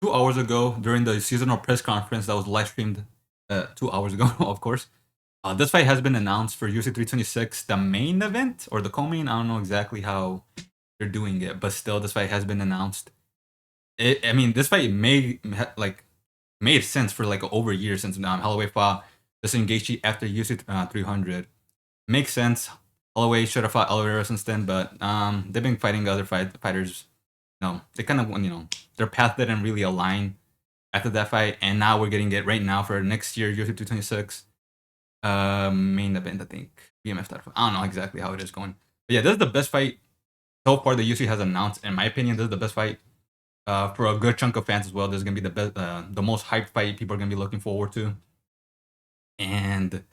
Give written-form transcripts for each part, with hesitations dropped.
2 hours ago during the seasonal press conference that was live streamed 2 hours ago, of course. This fight has been announced for UFC 326, the main event or the co-main. I don't know exactly how they're doing it, but still, this fight has been announced. I mean, this fight made sense for like over a year since Holloway fought Justin Gaethje after UFC 300. Makes sense. Holloway should have fought Oliveira since then, but they've been fighting other fighters. No, they kind of their path didn't really align after that fight, and now we're getting it right now for next year UFC 226 main event. I think BMF title. I don't know exactly how it is going, but yeah, this is the best fight so far the UFC has announced. In my opinion, this is the best fight for a good chunk of fans as well. This is gonna be the best, the most hyped fight people are gonna be looking forward to, and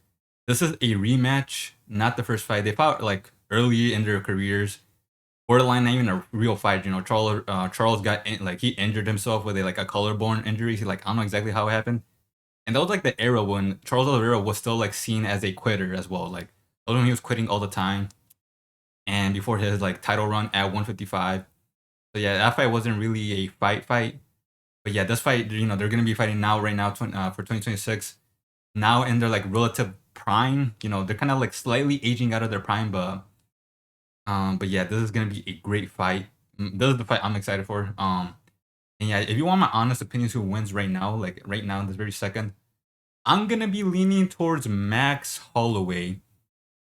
this is a rematch, not the first fight they fought like early in their careers. Borderline, not even a real fight. You know, Charles got he injured himself with a collarbone injury. I don't know exactly how it happened, and that was like the era when Charles Oliveira was still like seen as a quitter as well. Like when he was quitting all the time, and before his title run at 155. So yeah, that fight wasn't really a fight. But yeah, this fight, they're gonna be fighting now, right now, for 2026. Now in their relative prime. They're kind of slightly aging out of their prime, but yeah, this is gonna be a great fight. This is the fight I'm excited for. And yeah, if you want my honest opinions, who wins right now, right now in this very second, I'm gonna be leaning towards Max Holloway.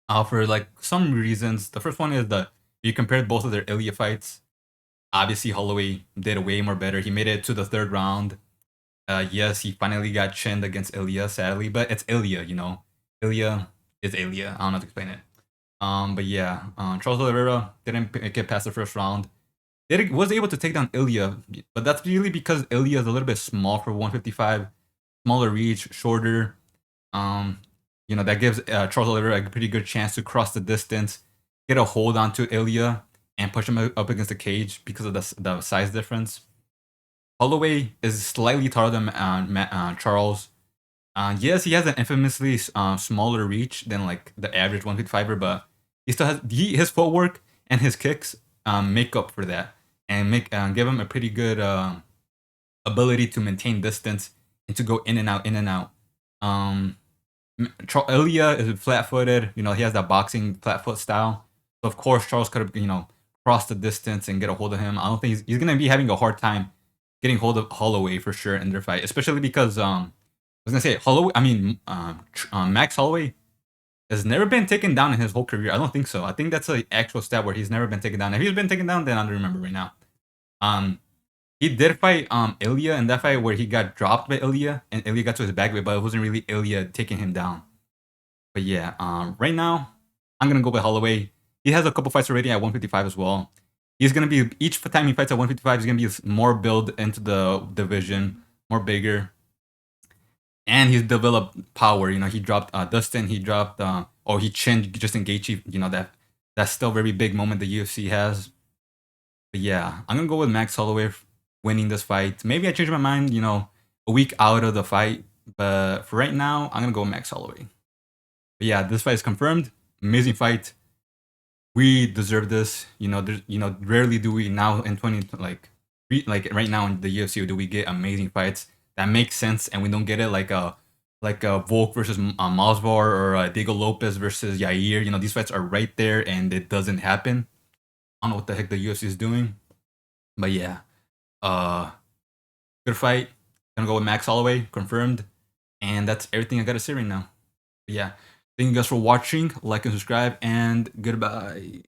For some reasons. The first one is that you compared both of their Ilya fights. Obviously, Holloway did way more better. He made it to the third round. Yes, he finally got chinned against Ilya, sadly, but it's Ilya, Ilya is Ilya. I don't know how to explain it. But yeah, Charles Oliveira didn't get past the first round. Was able to take down Ilya, but that's really because Ilya is a little bit small for 155, smaller reach, shorter. That gives Charles Oliveira a pretty good chance to cross the distance, get a hold onto Ilya, and push him up against the cage because of the size difference. Holloway is slightly taller than Charles. Yes, he has an infamously smaller reach than the average 155er, but he still has his footwork and his kicks make up for that and give him a pretty good ability to maintain distance and to go in and out, in and out. Ilya is flat-footed. He has that boxing flat-foot style. So of course Charles could have cross the distance and get a hold of him. I don't think he's gonna be having a hard time getting hold of Holloway for sure in their fight, especially because I was gonna say Holloway. I mean, Max Holloway has never been taken down in his whole career. I don't think so. I think that's an actual stat where he's never been taken down. If he's been taken down, then I don't remember right now. He did fight Ilya in that fight where he got dropped by Ilya and Ilya got to his back weight, but it wasn't really Ilya taking him down. But yeah, right now I'm gonna go with Holloway. He has a couple fights already at 155 as well. He's gonna be each time he fights at 155, he's gonna be more built into the division, more bigger, and he's developed power. He dropped Dustin. He dropped he chinned Justin Gaethje. That's still a very big moment the UFC has. But yeah, I'm gonna go with Max Holloway winning this fight. Maybe I change my mind. A week out of the fight, but for right now, I'm gonna go with Max Holloway. But yeah, this fight is confirmed. Amazing fight. We deserve this. Rarely do we now in 20 right now in the UFC do we get amazing fights that make sense, and we don't get it like a Volk versus Masvidal or Diego Lopez versus Yair. These fights are right there, and it doesn't happen. I don't know what the heck the UFC is doing, but yeah, good fight. Gonna go with Max Holloway, confirmed, and that's everything I gotta say right now. But yeah, thank you guys for watching. Like and subscribe, and goodbye.